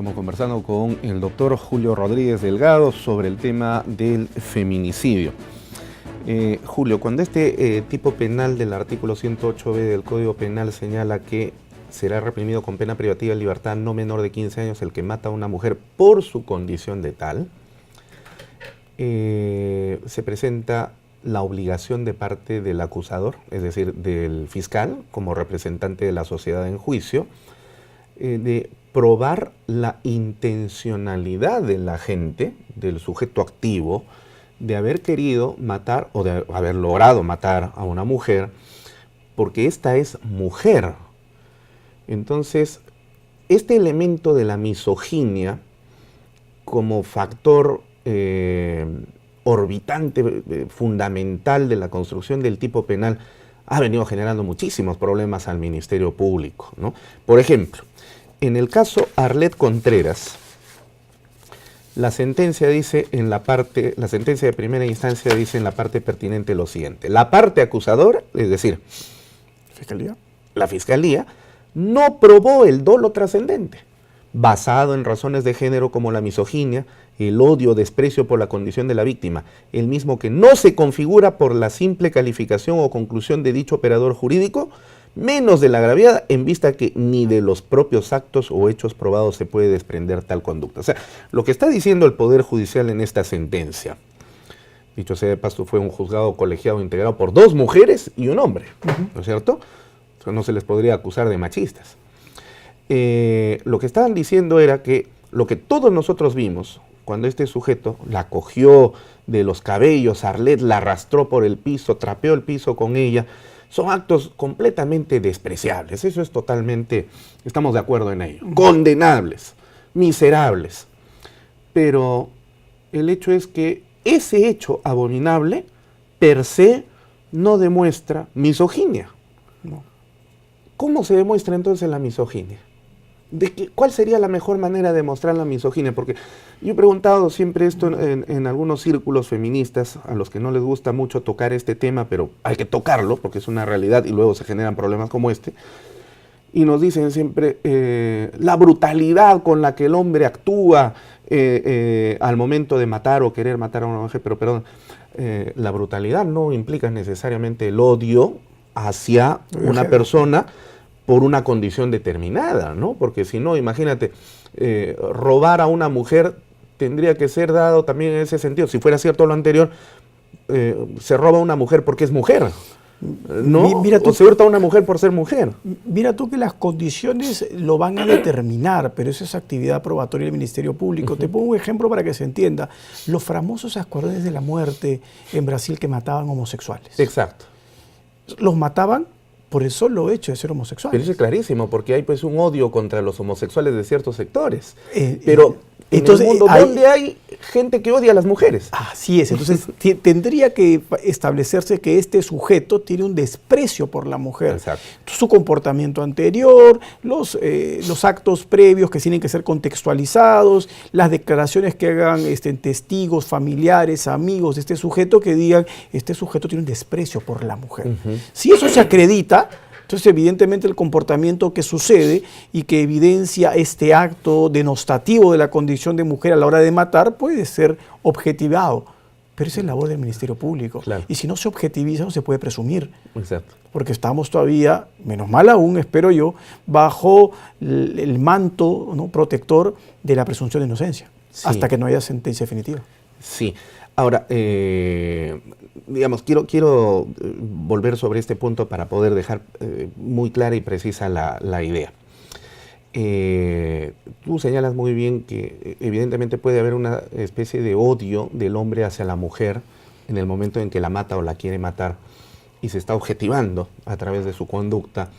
Estamos conversando con el doctor Julio Rodríguez Delgado sobre el tema del feminicidio. Julio, cuando este tipo penal del artículo 108b del Código Penal señala que será reprimido con pena privativa de libertad no menor de 15 años el que mata a una mujer por su condición de tal, se presenta la obligación de parte del acusador, es decir, del fiscal, como representante de la sociedad en juicio, de probar la intencionalidad del agente, del sujeto activo, de haber querido matar o de haber logrado matar a una mujer, porque esta es mujer. Entonces, este elemento de la misoginia como factor orbitante, fundamental de la construcción del tipo penal, ha venido generando muchísimos problemas al Ministerio Público, ¿no? Por ejemplo, en el caso Arlet Contreras, la sentencia dice en la parte, la sentencia de primera instancia dice en la parte pertinente lo siguiente: la parte acusadora, es decir, la fiscalía, no probó el dolo trascendente, basado en razones de género como la misoginia, el odio o desprecio por la condición de la víctima, el mismo que no se configura por la simple calificación o conclusión de dicho operador jurídico, menos de la agraviada, en vista que ni de los propios actos o hechos probados se puede desprender tal conducta. O sea, lo que está diciendo el Poder Judicial en esta sentencia, dicho sea de paso, fue un juzgado colegiado integrado por 2 mujeres y un hombre, ¿no es cierto? O sea, no se les podría acusar de machistas. Lo que estaban diciendo era que lo que todos nosotros vimos cuando este sujeto la cogió de los cabellos, Arlet la arrastró por el piso, trapeó el piso con ella, son actos completamente despreciables. Eso es totalmente, estamos de acuerdo en ello, condenables, miserables. Pero el hecho es que ese hecho abominable per se no demuestra misoginia. No. ¿Cómo se demuestra entonces la misoginia? ¿Cuál sería la mejor manera de demostrar la misoginia? Porque yo he preguntado siempre esto en algunos círculos feministas a los que no les gusta mucho tocar este tema, pero hay que tocarlo porque es una realidad y luego se generan problemas como este. Y nos dicen siempre la brutalidad con la que el hombre actúa al momento de matar o querer matar a una mujer. Pero perdón, la brutalidad no implica necesariamente el odio hacia una persona por una condición determinada, ¿no? Porque si no, imagínate, robar a una mujer tendría que ser dado también en ese sentido. Si fuera cierto lo anterior, se roba a una mujer porque es mujer, ¿no? Mira tú, o se hurta a una mujer por ser mujer. Mira tú que las condiciones lo van a determinar, pero eso es actividad probatoria del Ministerio Público. Te pongo un ejemplo para que se entienda. Los famosos escuadrones de la muerte en Brasil que mataban homosexuales. Exacto. Los mataban por el solo hecho de ser homosexual. Pero eso es clarísimo, porque hay pues un odio contra los homosexuales de ciertos sectores. Pero entonces, en el mundo, ¿dónde hay gente que odia a las mujeres? Así es, entonces tendría que establecerse que este sujeto tiene un desprecio por la mujer. Exacto. Su comportamiento anterior, los actos previos que tienen que ser contextualizados, las declaraciones que hagan testigos, familiares, amigos de este sujeto que digan, este sujeto tiene un desprecio por la mujer. Si eso se acredita, entonces evidentemente el comportamiento que sucede y que evidencia este acto denostativo de la condición de mujer a la hora de matar puede ser objetivado. Pero esa es labor del Ministerio Público. Claro. Y si no se objetiviza no se puede presumir. Exacto. Porque estamos todavía, menos mal aún, espero yo, bajo el manto, ¿no?, protector de la presunción de inocencia, sí, hasta que no haya sentencia definitiva. Sí. Ahora, digamos, quiero volver sobre este punto para poder dejar muy clara y precisa la idea. Tú señalas muy bien que evidentemente puede haber una especie de odio del hombre hacia la mujer en el momento en que la mata o la quiere matar y se está objetivando a través de su conducta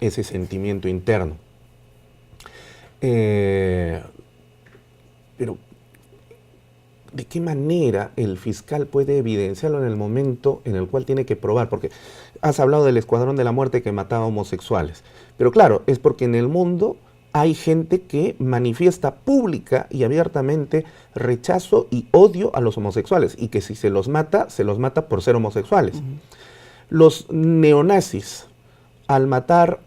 ese sentimiento interno. Pero ¿de qué manera el fiscal puede evidenciarlo en el momento en el cual tiene que probar? Porque has hablado del escuadrón de la muerte que mataba homosexuales. Pero claro, es porque en el mundo hay gente que manifiesta pública y abiertamente rechazo y odio a los homosexuales. Y que si se los mata por ser homosexuales. Los neonazis, al matar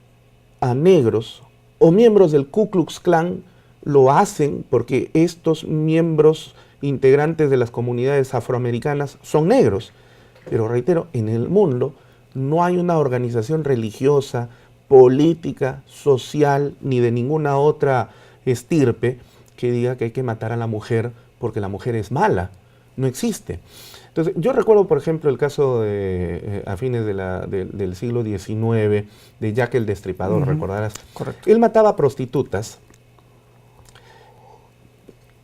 a negros o miembros del Ku Klux Klan, lo hacen porque estos miembros integrantes de las comunidades afroamericanas son negros. Pero reitero, en el mundo no hay una organización religiosa, política, social, ni de ninguna otra estirpe que diga que hay que matar a la mujer porque la mujer es mala. No existe. Entonces, yo recuerdo, por ejemplo, el caso a fines del siglo XIX de Jack el Destripador, ¿recordarás? Correcto. Él mataba prostitutas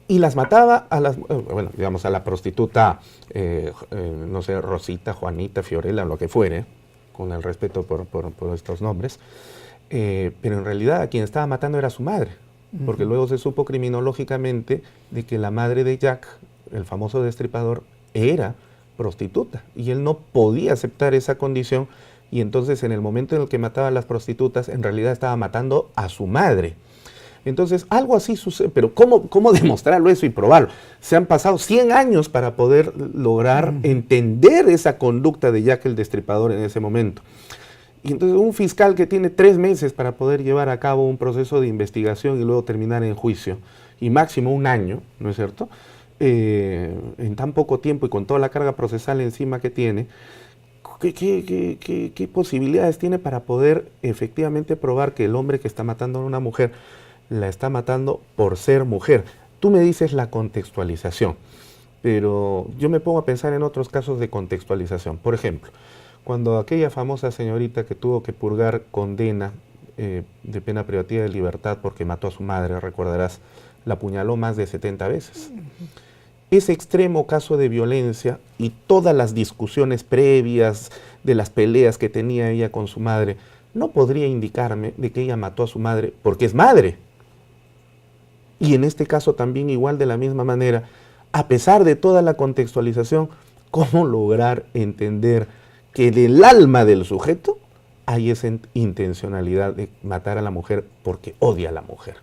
y las mataba a a la prostituta, no sé, Rosita, Juanita, Fiorella, lo que fuere, con el respeto por estos nombres, pero en realidad a quien estaba matando era su madre, porque luego se supo criminológicamente de que la madre de Jack, el famoso destripador, era prostituta y él no podía aceptar esa condición, y entonces en el momento en el que mataba a las prostitutas en realidad estaba matando a su madre. Entonces algo así sucede, pero ¿cómo demostrarlo eso y probarlo? Se han pasado 100 años para poder lograr entender esa conducta de Jack el Destripador en ese momento. Y entonces un fiscal que tiene 3 meses para poder llevar a cabo un proceso de investigación y luego terminar en juicio, y máximo 1 año, ¿no es cierto?, en tan poco tiempo y con toda la carga procesal encima que tiene, ¿qué posibilidades tiene para poder efectivamente probar que el hombre que está matando a una mujer la está matando por ser mujer? Tú me dices la contextualización, pero yo me pongo a pensar en otros casos de contextualización. Por ejemplo, cuando aquella famosa señorita que tuvo que purgar condena de pena privativa de libertad porque mató a su madre, recordarás, la apuñaló más de 70 veces. Ese extremo caso de violencia y todas las discusiones previas de las peleas que tenía ella con su madre, no podría indicarme de que ella mató a su madre porque es madre. Y en este caso también igual de la misma manera, a pesar de toda la contextualización, ¿cómo lograr entender que del alma del sujeto hay esa intencionalidad de matar a la mujer porque odia a la mujer?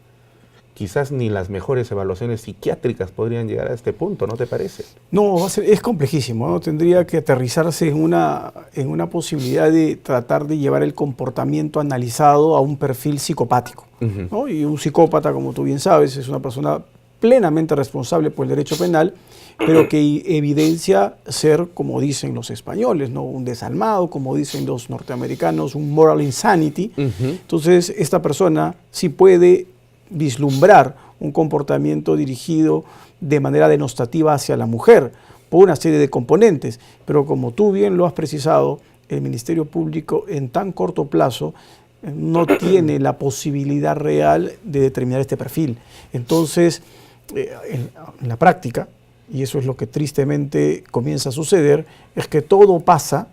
Quizás ni las mejores evaluaciones psiquiátricas podrían llegar a este punto, ¿no te parece? No, es complejísimo, ¿no? Tendría que aterrizarse en una posibilidad de tratar de llevar el comportamiento analizado a un perfil psicopático, ¿no? Y un psicópata, como tú bien sabes, es una persona plenamente responsable por el derecho penal, pero que evidencia ser, como dicen los españoles, ¿no?, un desalmado, como dicen los norteamericanos, un moral insanity. Entonces, esta persona sí puede vislumbrar un comportamiento dirigido de manera denostativa hacia la mujer por una serie de componentes, pero como tú bien lo has precisado, el Ministerio Público en tan corto plazo no tiene la posibilidad real de determinar este perfil. Entonces, en la práctica, y eso es lo que tristemente comienza a suceder, es que todo pasa,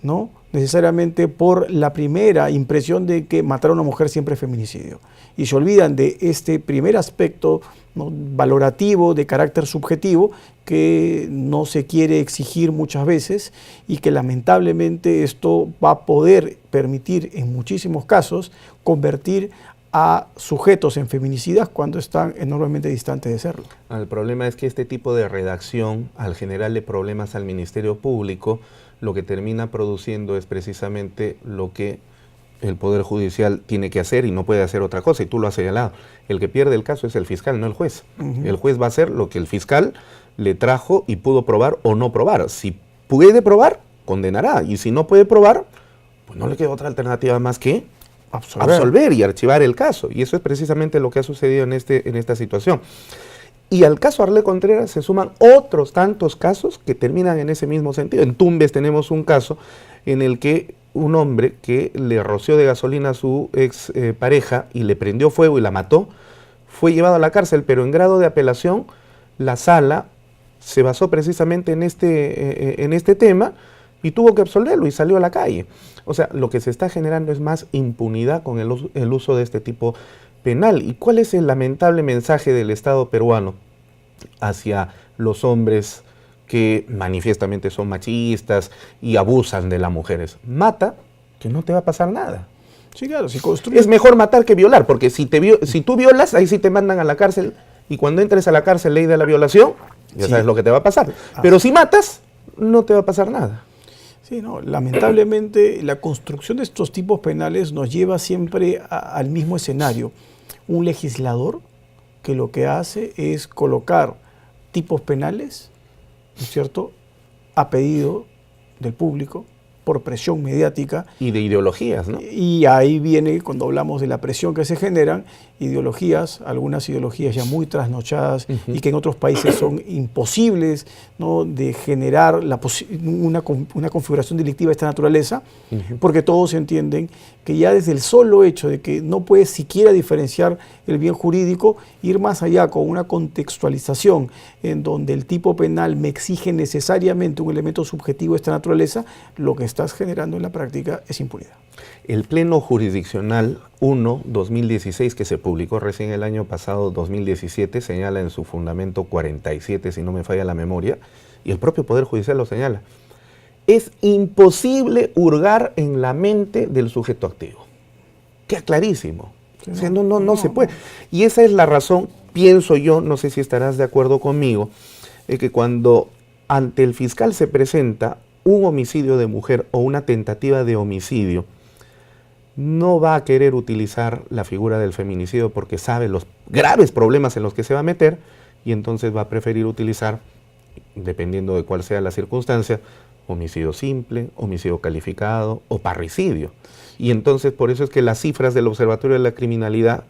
¿no?, necesariamente por la primera impresión de que matar a una mujer siempre es feminicidio. Y se olvidan de este primer aspecto, ¿no?, valorativo, de carácter subjetivo, que no se quiere exigir muchas veces y que lamentablemente esto va a poder permitir en muchísimos casos convertir a sujetos en feminicidas cuando están enormemente distantes de serlo. El problema es que este tipo de redacción, al generarle problemas al Ministerio Público, lo que termina produciendo es precisamente lo que el Poder Judicial tiene que hacer y no puede hacer otra cosa, y tú lo has señalado. El que pierde el caso es el fiscal, no el juez. El juez va a hacer lo que el fiscal le trajo y pudo probar o no probar. Si puede probar, condenará, y si no puede probar, pues no le queda otra alternativa más que absolver y archivar el caso. Y eso es precisamente lo que ha sucedido en esta situación. Y al caso Arlet Contreras se suman otros tantos casos que terminan en ese mismo sentido. En Tumbes tenemos un caso en el que un hombre que le roció de gasolina a su ex pareja y le prendió fuego y la mató, fue llevado a la cárcel, pero en grado de apelación la sala se basó precisamente en este tema y tuvo que absolverlo y salió a la calle. O sea, lo que se está generando es más impunidad con el uso de este tipo penal. ¿Y cuál es el lamentable mensaje del Estado peruano hacia los hombres que manifiestamente son machistas y abusan de las mujeres? Mata, que no te va a pasar nada. Sí, claro, si construyes... Es mejor matar que violar, porque si tú violas, ahí sí te mandan a la cárcel, y cuando entres a la cárcel, ley de la violación, ya sabes lo que te va a pasar. Pero si matas, no te va a pasar nada. Sí, no, lamentablemente la construcción de estos tipos penales nos lleva siempre al mismo escenario. Un legislador que lo que hace es colocar tipos penales, ¿no es cierto?, a pedido del público, por presión mediática. Y de ideologías, ¿no? Y ahí viene, cuando hablamos de la presión que se generan, ideologías, algunas ideologías ya muy trasnochadas y que en otros países son imposibles, ¿no?, de generar una configuración delictiva de esta naturaleza, porque todos entienden que ya desde el solo hecho de que no puedes siquiera diferenciar el bien jurídico, ir más allá con una contextualización en donde el tipo penal me exige necesariamente un elemento subjetivo de esta naturaleza, lo que estás generando en la práctica es impunidad. El Pleno Jurisdiccional 1/2016, que se publicó recién el año pasado, 2017, señala en su fundamento 47, si no me falla la memoria, y el propio Poder Judicial lo señala: es imposible hurgar en la mente del sujeto activo. Queda clarísimo. Sí, o sea, no se puede. Y esa es la razón, pienso yo, no sé si estarás de acuerdo conmigo, que cuando ante el fiscal se presenta un homicidio de mujer o una tentativa de homicidio, no va a querer utilizar la figura del feminicidio porque sabe los graves problemas en los que se va a meter, y entonces va a preferir utilizar, dependiendo de cuál sea la circunstancia, homicidio simple, homicidio calificado o parricidio. Y entonces por eso es que las cifras del Observatorio de la Criminalidad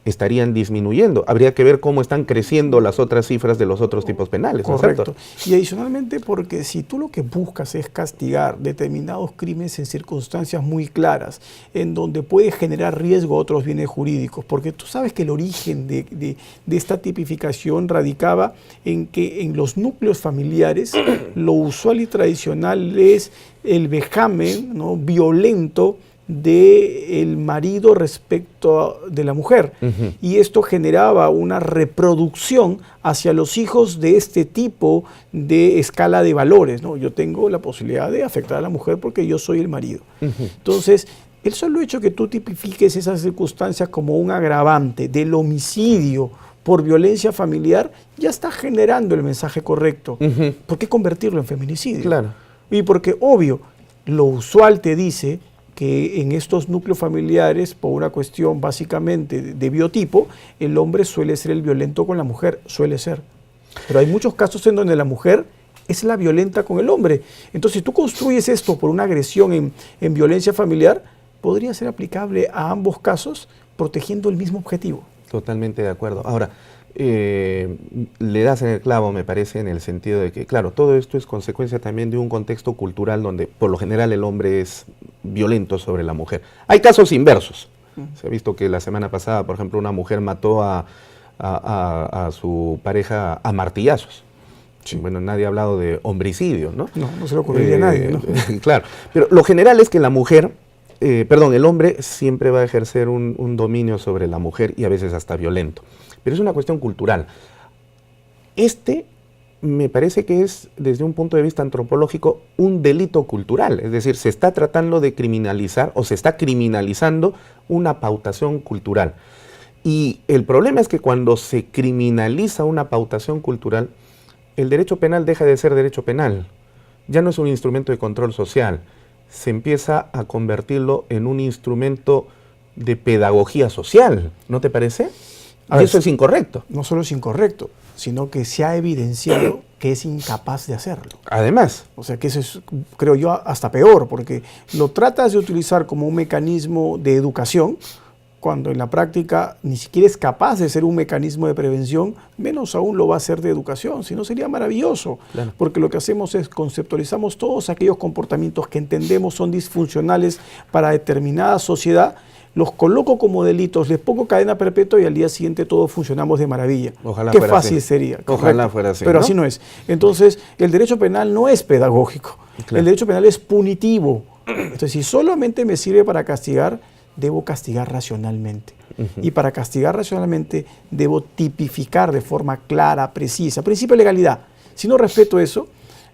estarían disminuyendo. Habría que ver cómo están creciendo las otras cifras de los otros tipos penales. Correcto. ¿No es cierto? Y adicionalmente, porque si tú lo que buscas es castigar determinados crímenes en circunstancias muy claras, en donde puede generar riesgo a otros bienes jurídicos, porque tú sabes que el origen de esta tipificación radicaba en que en los núcleos familiares lo usual y tradicional es el vejamen, ¿no?, violento del marido respecto de la mujer, y esto generaba una reproducción hacia los hijos de este tipo de escala de valores, ¿no? Yo tengo la posibilidad de afectar a la mujer porque yo soy el marido. Entonces, el solo hecho que tú tipifiques esas circunstancias como un agravante del homicidio por violencia familiar ya está generando el mensaje correcto. ¿Por qué convertirlo en feminicidio? Claro. Y porque, obvio, lo usual te dice que en estos núcleos familiares, por una cuestión básicamente de biotipo, el hombre suele ser el violento con la mujer, suele ser. Pero hay muchos casos en donde la mujer es la violenta con el hombre. Entonces, si tú construyes esto por una agresión en violencia familiar, podría ser aplicable a ambos casos, protegiendo el mismo objetivo. Totalmente de acuerdo. Ahora, le das en el clavo, me parece, en el sentido de que, claro, todo esto es consecuencia también de un contexto cultural donde por lo general el hombre es violento sobre la mujer. Hay casos inversos. Se ha visto que la semana pasada, por ejemplo, una mujer mató a su pareja a martillazos. Sí. Bueno, nadie ha hablado de homicidio, ¿no? No se le ocurriría a nadie, ¿no? Claro, pero lo general es que la mujer, el hombre siempre va a ejercer un dominio sobre la mujer y a veces hasta violento. Pero es una cuestión cultural. Me parece que es, desde un punto de vista antropológico, un delito cultural. Es decir, se está tratando de criminalizar o se está criminalizando una pautación cultural. Y el problema es que cuando se criminaliza una pautación cultural, el derecho penal deja de ser derecho penal. Ya no es un instrumento de control social. Se empieza a convertirlo en un instrumento de pedagogía social. ¿No te parece? Y eso es incorrecto. No solo es incorrecto, sino que se ha evidenciado que es incapaz de hacerlo. Además. O sea que eso es, creo yo, hasta peor, porque lo tratas de utilizar como un mecanismo de educación, cuando en la práctica ni siquiera es capaz de ser un mecanismo de prevención, menos aún lo va a hacer de educación, si no sería maravilloso. Claro. Porque lo que hacemos es conceptualizamos todos aquellos comportamientos que entendemos son disfuncionales para determinada sociedad, los coloco como delitos, les pongo cadena perpetua y al día siguiente todos funcionamos de maravilla. Ojalá Qué fuera fácil así. sería. Ojalá fuera así. Pero ¿no? así no es. Entonces, el derecho penal no es pedagógico. Claro. El derecho penal es punitivo. Entonces, si solamente me sirve para castigar, debo castigar racionalmente. Y para castigar racionalmente, debo tipificar de forma clara, precisa. Principio de legalidad. Si no respeto eso,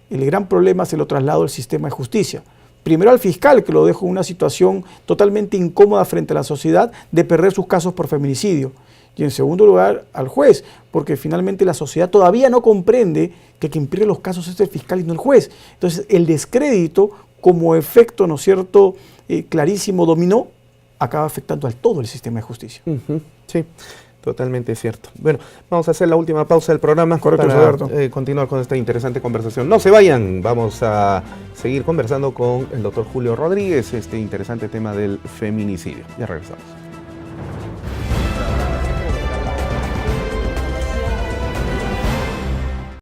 el gran problema se lo traslado al sistema de justicia. Primero al fiscal, que lo dejo en una situación totalmente incómoda frente a la sociedad de perder sus casos por feminicidio. Y en segundo lugar al juez, porque finalmente la sociedad todavía no comprende que quien pierde los casos es el fiscal y no el juez. Entonces el descrédito como efecto, ¿no es cierto?, clarísimo dominó, acaba afectando al todo el sistema de justicia. Sí. Totalmente cierto. Bueno, vamos a hacer la última pausa del programa. Correcto, para Alberto. continuar con esta interesante conversación. No se vayan, vamos a seguir conversando con el doctor Julio Rodríguez, este interesante tema del feminicidio. Ya regresamos.